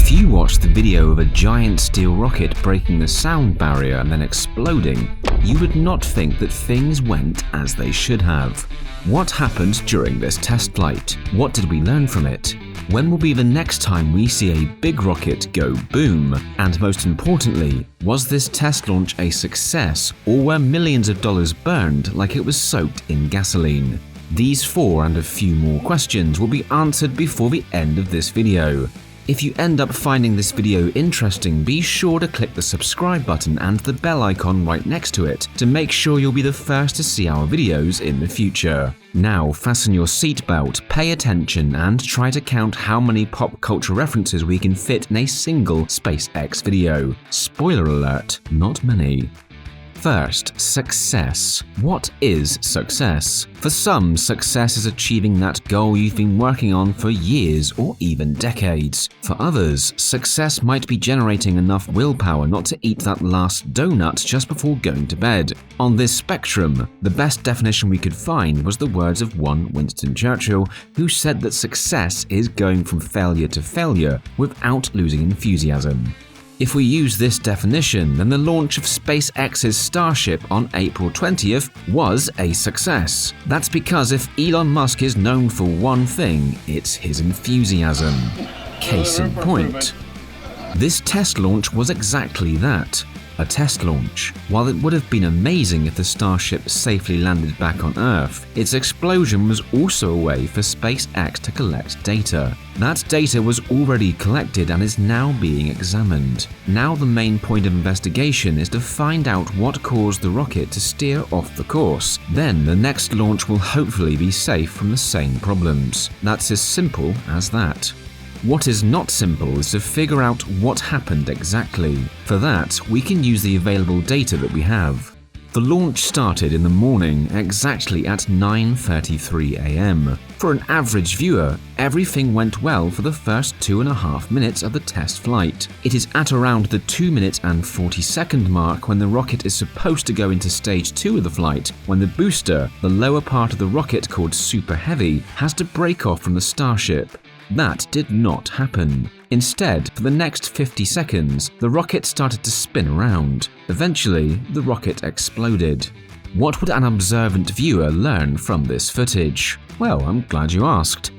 If you watched the video of a giant steel rocket breaking the sound barrier and then exploding, you would not think that things went as they should have. What happened during this test flight? What did we learn from it? When will be the next time we see a big rocket go boom? And most importantly, was this test launch a success, or were millions of dollars burned like it was soaked in gasoline? These 4 and a few more questions will be answered before the end of this video. If you end up finding this video interesting, be sure to click the subscribe button and the bell icon right next to it to make sure you'll be the first to see our videos in the future. Now fasten your seatbelt, pay attention, and try to count how many pop culture references we can fit in a single SpaceX video. Spoiler alert, not many. First, success. What is success? For some, success is achieving that goal you've been working on for years or even decades. For others, success might be generating enough willpower not to eat that last donut just before going to bed. On this spectrum, the best definition we could find was the words of one Winston Churchill, who said that success is going from failure to failure without losing enthusiasm. If we use this definition, then the launch of SpaceX's Starship on April 20th was a success. That's because if Elon Musk is known for one thing, it's his enthusiasm. Case in point. This test launch was exactly that. A test launch. While it would have been amazing if the Starship safely landed back on Earth, its explosion was also a way for SpaceX to collect data. That data was already collected and is now being examined. Now the main point of investigation is to find out what caused the rocket to steer off the course. Then the next launch will hopefully be safe from the same problems. That's as simple as that. What is not simple is to figure out what happened exactly. For that, we can use the available data that we have. The launch started in the morning exactly at 9:33 a.m. For an average viewer, everything went well for the first 2.5 minutes of the test flight. It is at around the 2 minute and 40-second mark when the rocket is supposed to go into stage 2 of the flight, when the booster, the lower part of the rocket called Super Heavy, has to break off from the Starship. That did not happen. Instead, for the next 50 seconds, the rocket started to spin around. Eventually, the rocket exploded. What would an observant viewer learn from this footage? Well, I'm glad you asked.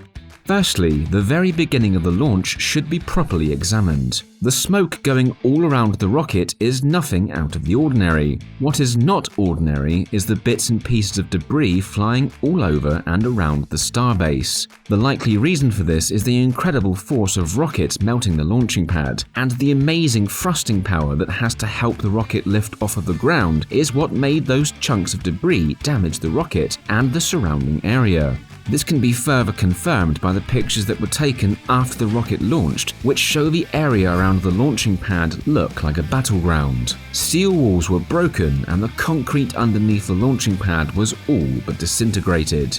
Firstly, the very beginning of the launch should be properly examined. The smoke going all around the rocket is nothing out of the ordinary. What is not ordinary is the bits and pieces of debris flying all over and around the starbase. The likely reason for this is the incredible force of rockets melting the launching pad, and the amazing thrusting power that has to help the rocket lift off of the ground is what made those chunks of debris damage the rocket and the surrounding area. This can be further confirmed by the pictures that were taken after the rocket launched, which show the area around the launching pad look like a battleground. Steel walls were broken and the concrete underneath the launching pad was all but disintegrated.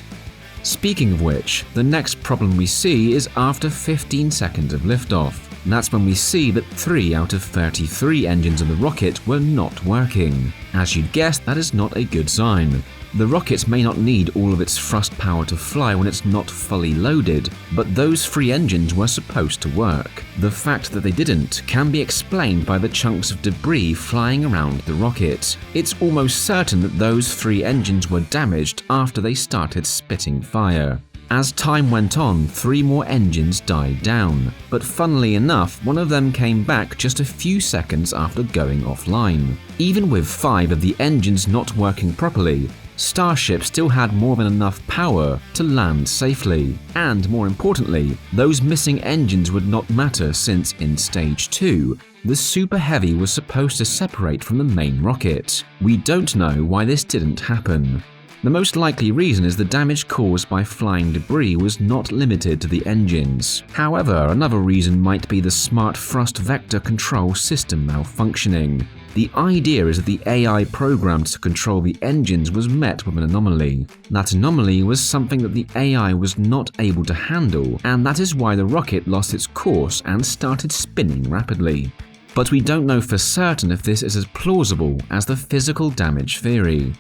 Speaking of which, the next problem we see is after 15 seconds of liftoff. That's when we see that 3 out of 33 engines of the rocket were not working. As you'd guess, that is not a good sign. The rocket may not need all of its thrust power to fly when it's not fully loaded, but those 3 engines were supposed to work. The fact that they didn't can be explained by the chunks of debris flying around the rocket. It's almost certain that those 3 engines were damaged after they started spitting fire. As time went on, 3 more engines died down, but funnily enough, one of them came back just a few seconds after going offline. Even with 5 of the engines not working properly, Starship still had more than enough power to land safely. And more importantly, those missing engines would not matter since in stage 2, the Super Heavy was supposed to separate from the main rocket. We don't know why this didn't happen. The most likely reason is the damage caused by flying debris was not limited to the engines. However, another reason might be the smart thrust vector control system malfunctioning. The idea is that the AI programmed to control the engines was met with an anomaly. That anomaly was something that the AI was not able to handle, and that is why the rocket lost its course and started spinning rapidly. But we don't know for certain if this is as plausible as the physical damage theory.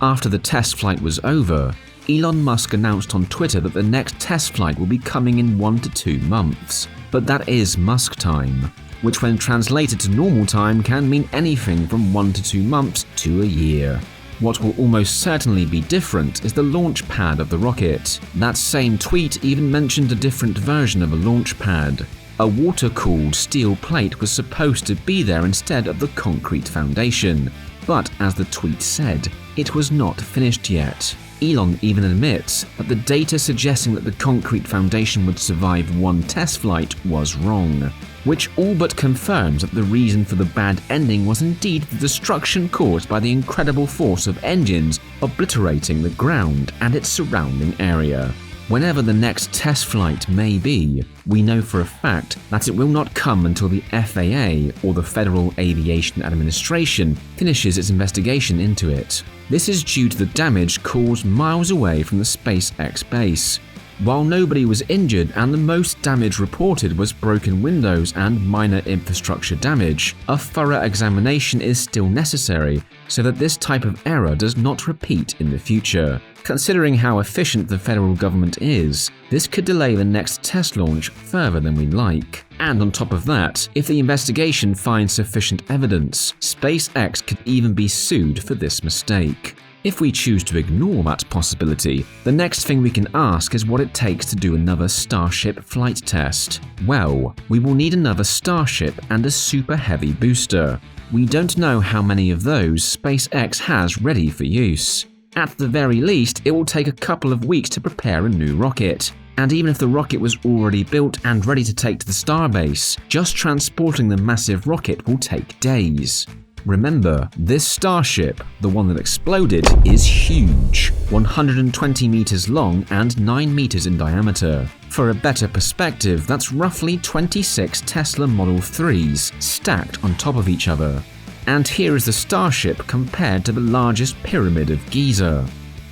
After the test flight was over, Elon Musk announced on Twitter that the next test flight will be coming in 1 to 2 months. But that is Musk time, which when translated to normal time can mean anything from 1 to 2 months to a year. What will almost certainly be different is the launch pad of the rocket. That same tweet even mentioned a different version of a launch pad. A water-cooled steel plate was supposed to be there instead of the concrete foundation. But as the tweet said, it was not finished yet. Elon even admits that the data suggesting that the concrete foundation would survive one test flight was wrong, which all but confirms that the reason for the bad ending was indeed the destruction caused by the incredible force of engines obliterating the ground and its surrounding area. Whenever the next test flight may be, we know for a fact that it will not come until the FAA, or the Federal Aviation Administration, finishes its investigation into it. This is due to the damage caused miles away from the SpaceX base. While nobody was injured and the most damage reported was broken windows and minor infrastructure damage, a thorough examination is still necessary so that this type of error does not repeat in the future. Considering how efficient the federal government is, this could delay the next test launch further than we'd like. And on top of that, if the investigation finds sufficient evidence, SpaceX could even be sued for this mistake. If we choose to ignore that possibility, the next thing we can ask is what it takes to do another Starship flight test. Well, we will need another Starship and a super heavy booster. We don't know how many of those SpaceX has ready for use. At the very least, it will take a couple of weeks to prepare a new rocket. And even if the rocket was already built and ready to take to the starbase, just transporting the massive rocket will take days. Remember, this Starship, the one that exploded, is huge, 120 meters long and 9 meters in diameter. For a better perspective, that's roughly 26 Tesla Model 3s stacked on top of each other. And here is the Starship compared to the largest pyramid of Giza.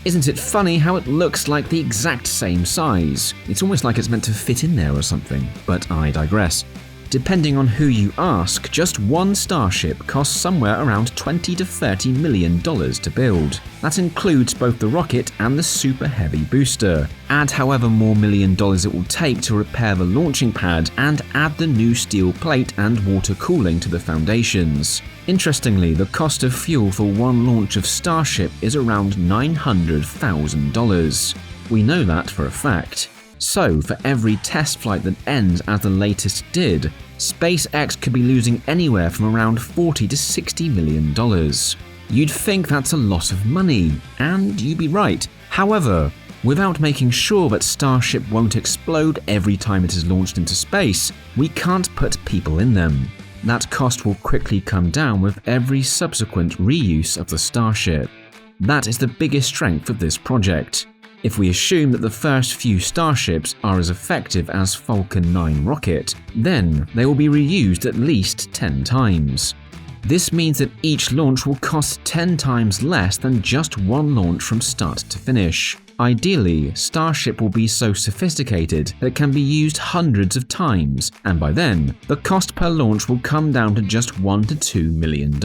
Isn't it funny how it looks like the exact same size? It's almost like it's meant to fit in there or something, but I digress. Depending on who you ask, just one Starship costs somewhere around $20 to $30 million to build. That includes both the rocket and the super heavy booster. Add however more $1 million it will take to repair the launching pad and add the new steel plate and water cooling to the foundations. Interestingly, the cost of fuel for one launch of Starship is around $900,000. We know that for a fact. So, for every test flight that ends as the latest did, SpaceX could be losing anywhere from around $40 to $60 million. You'd think that's a lot of money, and you'd be right. However, without making sure that Starship won't explode every time it is launched into space, we can't put people in them. That cost will quickly come down with every subsequent reuse of the Starship. That is the biggest strength of this project. If we assume that the first few Starships are as effective as Falcon 9 rocket, then they will be reused at least 10 times. This means that each launch will cost 10 times less than just one launch from start to finish. Ideally, Starship will be so sophisticated that it can be used hundreds of times, and by then, the cost per launch will come down to just $1 to $2 million.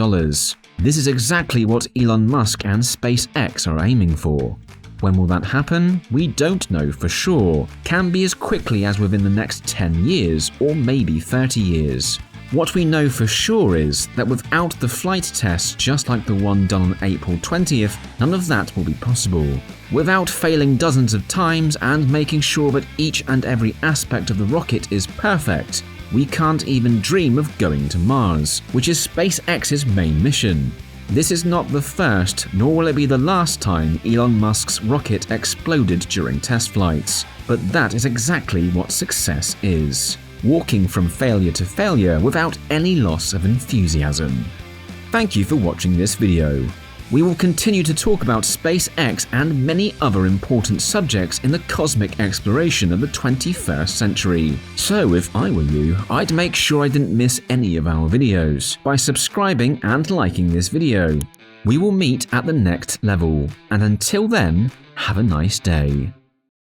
This is exactly what Elon Musk and SpaceX are aiming for. When will that happen? We don't know for sure. Can be as quickly as within the next 10 years or maybe 30 years. What we know for sure is that without the flight tests just like the one done on April 20th, none of that will be possible. Without failing dozens of times and making sure that each and every aspect of the rocket is perfect, we can't even dream of going to Mars, which is SpaceX's main mission. This is not the first, nor will it be the last time Elon Musk's rocket exploded during test flights, but that is exactly what success is. Walking from failure to failure without any loss of enthusiasm. Thank you for watching this video. We will continue to talk about SpaceX and many other important subjects in the cosmic exploration of the 21st century. So if I were you, I'd make sure I didn't miss any of our videos by subscribing and liking this video. We will meet at the next level, and until then, have a nice day.